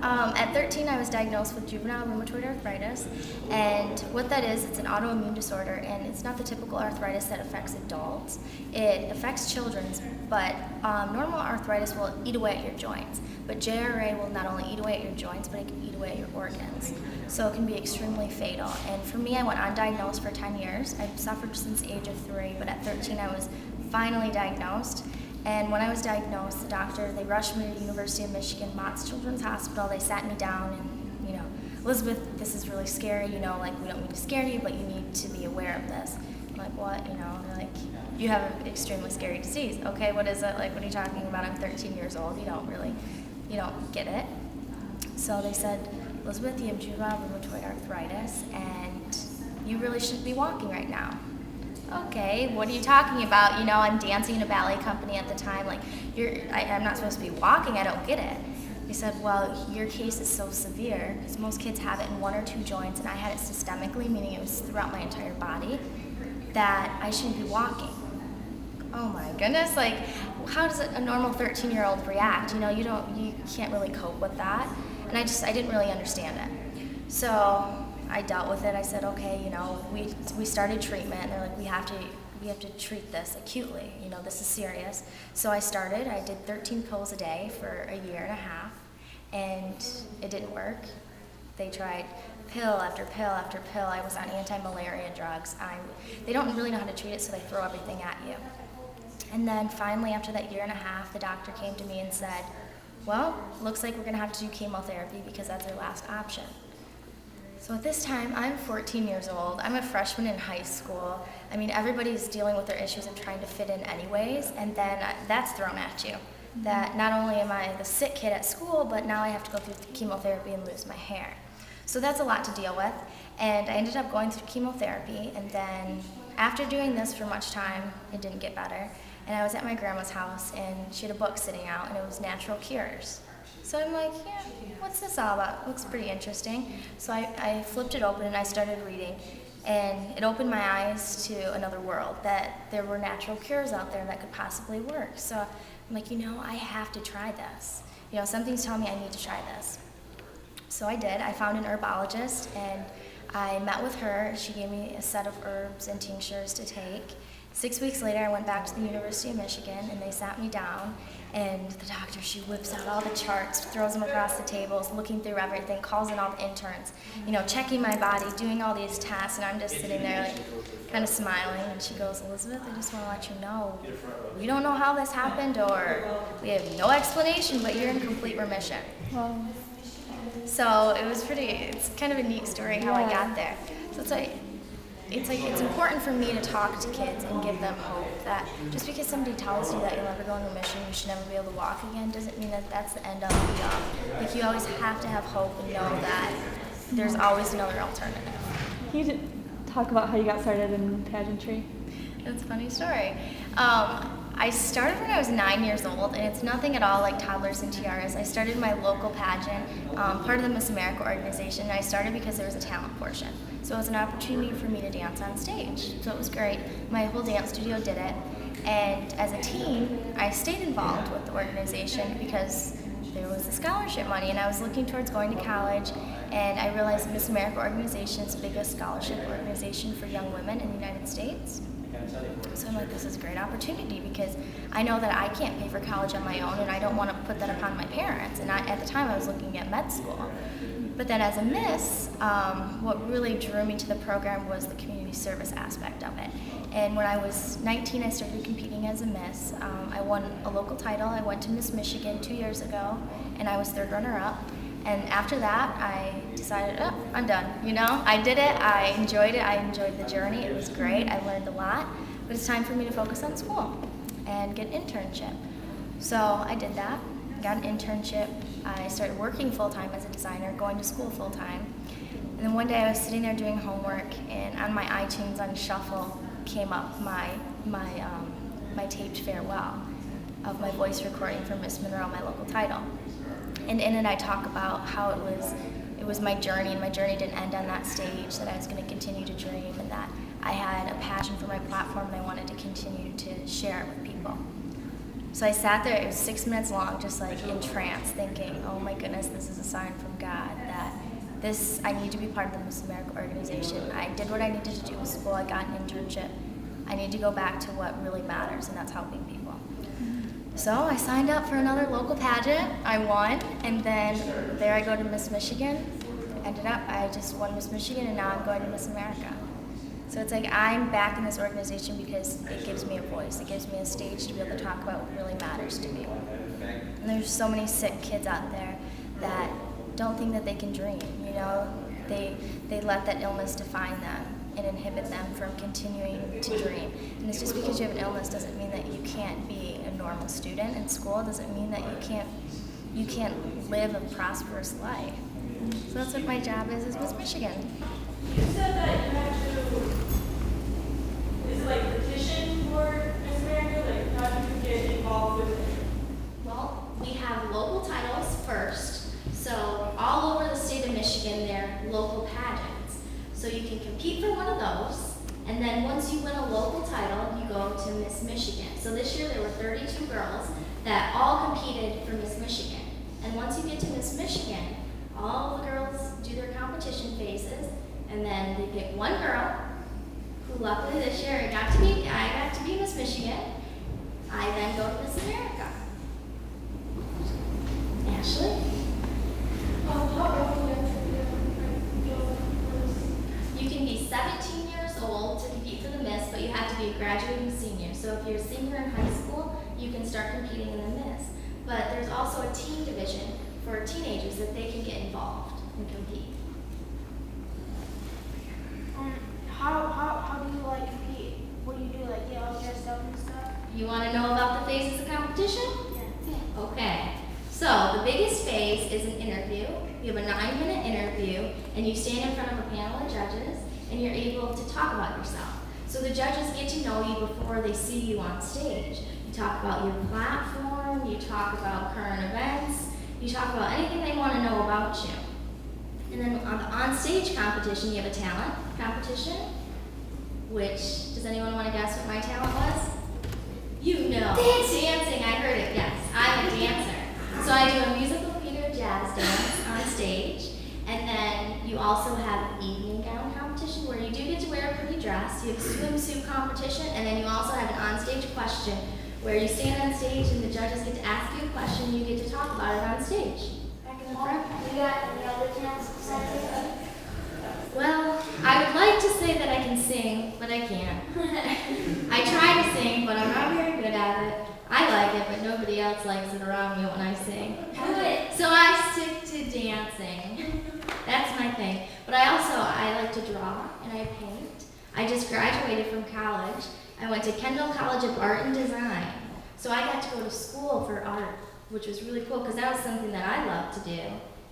At 13, I was diagnosed with juvenile rheumatoid arthritis, and what that is, it's an autoimmune disorder, and it's not the typical arthritis that affects adults. It affects children, but normal arthritis will eat away at your joints, but JRA will not only eat away at your joints, but it can eat away at your organs. So it can be extremely fatal. And for me, I went undiagnosed for 10 years. I've suffered since the age of 3, but at 13, I was finally diagnosed. And when I was diagnosed, the doctor, they rushed me to the University of Michigan, Mott's Children's Hospital. They sat me down and, Elizabeth, this is really scary, we don't mean to scare you, but you need to be aware of this. I'm like, what? They're like, you have an extremely scary disease. Okay, what is it? Like, what are you talking about? I'm 13 years old. You don't get it. So they said, Elizabeth, you have juvenile rheumatoid arthritis, and you really shouldn't be walking right now. Okay, what are you talking about? I'm dancing in a ballet company at the time. Like, I'm not supposed to be walking. I don't get it. He said, well, your case is so severe, because most kids have it in 1 or 2 joints, and I had it systemically, meaning it was throughout my entire body, that I shouldn't be walking. Oh my goodness, like, how does a normal 13-year-old react? You can't really cope with that. And I didn't really understand it. So I dealt with it. I said, okay, we started treatment, and they're like, we have to treat this acutely. This is serious. So I did 13 pills a day for a year and a half, and it didn't work. They tried pill after pill after pill. I was on anti-malaria drugs. They don't really know how to treat it, so they throw everything at you. And then finally, after that year and a half, the doctor came to me and said, well, looks like we're going to have to do chemotherapy because that's our last option. So at this time, I'm 14 years old. I'm a freshman in high school. Everybody's dealing with their issues and trying to fit in anyways, and then that's thrown at you. That not only am I the sick kid at school, but now I have to go through chemotherapy and lose my hair. So that's a lot to deal with, and I ended up going through chemotherapy, and then after doing this for much time, it didn't get better, and I was at my grandma's house, and she had a book sitting out, and it was Natural Cures. So I'm like, yeah, what's this all about? It looks pretty interesting. So I flipped it open and I started reading, and it opened my eyes to another world, that there were natural cures out there that could possibly work. So I'm like, I have to try this. Something's telling me I need to try this. So I did. I found an herbologist, and I met with her. She gave me a set of herbs and tinctures to take. 6 weeks later, I went back to the University of Michigan, and they sat me down, and the doctor, she whips out all the charts, throws them across the tables, looking through everything, calls in all the interns, checking my body, doing all these tests, and I'm just sitting there, like, kind of smiling, and she goes, Elizabeth, I just want to let you know, we don't know how this happened, or we have no explanation, but you're in complete remission. Wow. So it's kind of a neat story how I got there. So it's important for me to talk to kids and give them hope that just because somebody tells you that you'll never go in remission, you should never be able to walk again, doesn't mean that that's the end of the be all. Like, you always have to have hope and know that there's always another alternative. Can you talk about how you got started in pageantry? That's a funny story. I started when I was 9 years old, and it's nothing at all like toddlers and tiaras. I started my local pageant, part of the Miss America organization, and I started because there was a talent portion. So it was an opportunity for me to dance on stage. So it was great. My whole dance studio did it. And as a teen, I stayed involved with the organization because there was the scholarship money, and I was looking towards going to college, and I realized the Miss America organization is the biggest scholarship organization for young women in the United States. So I'm like, this is a great opportunity because I know that I can't pay for college on my own, and I don't want to put that upon my parents. And at the time, I was looking at med school. But then as a Miss, what really drew me to the program was the community service aspect of it. And when I was 19, I started competing as a Miss. I won a local title. I went to Miss Michigan 2 years ago, and I was third runner-up. And after that, I decided, I'm done. I did it. I enjoyed it. I enjoyed the journey. It was great. I learned a lot. But it's time for me to focus on school and get an internship. So I did that. Got an internship. I started working full-time as a designer, going to school full-time. And then one day I was sitting there doing homework, and on my iTunes on shuffle came up my taped farewell of my voice recording for Miss Monroe, my local title. And in it I talk about how it was my journey, and my journey didn't end on that stage, that I was going to continue to dream, and that I had a passion for my platform and I wanted to continue to share it with people. So I sat there, it was 6 minutes long, just like in trance, thinking, oh my goodness, this is a sign from God that I need to be part of the Miss America organization. I did what I needed to do with school, I got an internship. I need to go back to what really matters, and that's helping people. So I signed up for another local pageant, I won, and then there I go to Miss Michigan. Ended up, I just won Miss Michigan, and now I'm going to Miss America. So it's like I'm back in this organization because it gives me a voice. It gives me a stage to be able to talk about what really matters to me. And there's so many sick kids out there that don't think that they can dream, you know? They let that illness define them and inhibit them from continuing to dream. And it's just because you have an illness doesn't mean that you can't be a normal student in school. It doesn't mean that you can't live a prosperous life. So that's what my job is Miss Michigan. You said that you had to, is it like petition for Miss America? Like, how do you get involved with it? Well, we have local titles first. So all over the state of Michigan, there are local pageants. So you can compete for one of those, and then once you win a local title, you go to Miss Michigan. So this year there were 32 girls that all competed for Miss Michigan. And once you get to Miss Michigan, all the girls do their competition phases, and then they pick one girl who luckily this year I got to be Miss Michigan. I then go to Miss America. Ashley? You can be 17 years old to compete for the Miss, but you have to be a graduating senior. So if you're a senior in high school, you can start competing in the Miss. But there's also a teen division for teenagers that they can get involved and compete. How do you like compete? What do you do, like get all dressed up and stuff? You want to know about the phases of competition? Yeah. Okay. So the biggest phase is an interview. You have a 9-minute interview, and you stand in front of a panel of judges, and you're able to talk about yourself. So the judges get to know you before they see you on stage. You talk about your platform, you talk about current events, you talk about anything they want to know about you. And then on the on-stage competition, you have a talent competition, which, does anyone want to guess what my talent was? You know. Dancing, I heard it, yes. I'm a dancer. So I do a musical theater jazz dance on stage, and then you also have an evening gown competition where you do get to wear a pretty dress. You have a swimsuit competition, and then you also have an on-stage question where you stand on stage and the judges get to ask you a question and you get to talk about it on stage. Back in the front. You got any other talents besides that? Well, I would like to say that I can sing, but I can't. I try to sing, but I'm not very good at it. I like it, but nobody else likes it around me when I sing. So I stick to dancing. That's my thing. But I like to draw and I paint. I just graduated from college. I went to Kendall College of Art and Design. So I got to go to school for art, which was really cool because that was something that I loved to do.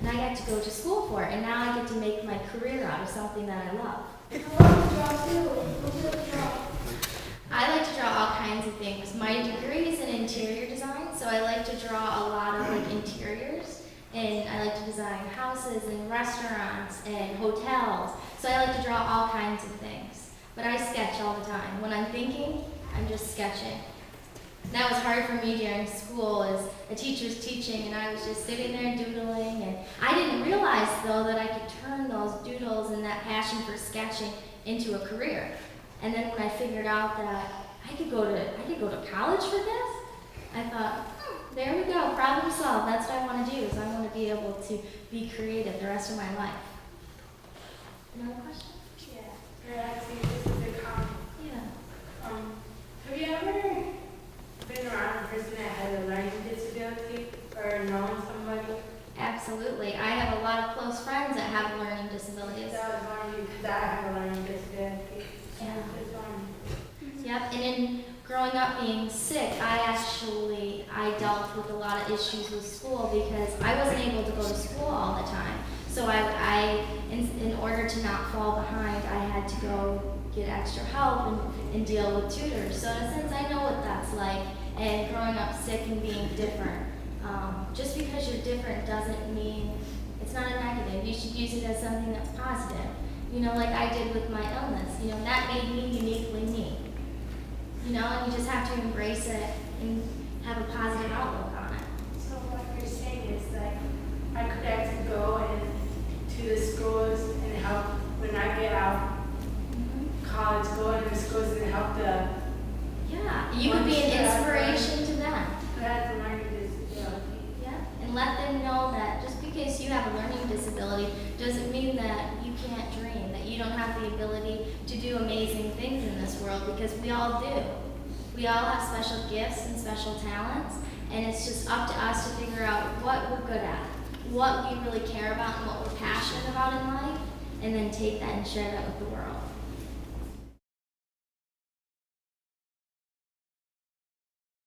And I got to go to school for it, and now I get to make my career out of something that I love. I love to draw too. What do you like to draw? I like to draw all kinds of things. My degree is in interior design, so I like to draw a lot of like interiors. And I like to design houses and restaurants and hotels. So I like to draw all kinds of things. But I sketch all the time. When I'm thinking, I'm just sketching. And that was hard for me during school as a teacher's teaching, and I was just sitting there doodling. And I didn't realize, though, that I could turn those doodles and that passion for sketching into a career. And then when I figured out that I could go to college for this, I thought, there we go, problem solved. That's what I want to do, is I want to be able to be creative the rest of my life. Another question? Yeah. Actually, this is a comment. Yeah. Have you ever been around a person that has a learning disability or known somebody? Absolutely. I have a lot of close friends that have learning disabilities. That was one of you, because I have a learning disability. Yeah. Just one. Yep, and in growing up being sick, I dealt with a lot of issues with school because I wasn't able to go to school all the time. So in order to not fall behind, I had to go get extra help and deal with tutors. So in a sense, I know what that's like. And growing up sick and being different, just because you're different doesn't mean it's not a negative. You should use it as something that's positive. You know, like I did with my illness. You know, that made me uniquely me. You know, and you just have to embrace it and have a positive outlook on it. So what you're saying is like, I could actually go and to the schools and help when I get out college, go into the schools and help the Yeah, you could be an inspiration to them. who has a learning disability. Yeah, and let them know that just because you have a learning disability doesn't mean that you can't dream, that you don't have the ability to do amazing things in this world, because we all do. We all have special gifts and special talents, and it's just up to us to figure out what we're good at, what we really care about, and what we're passionate about in life, and then take that and share that with the world.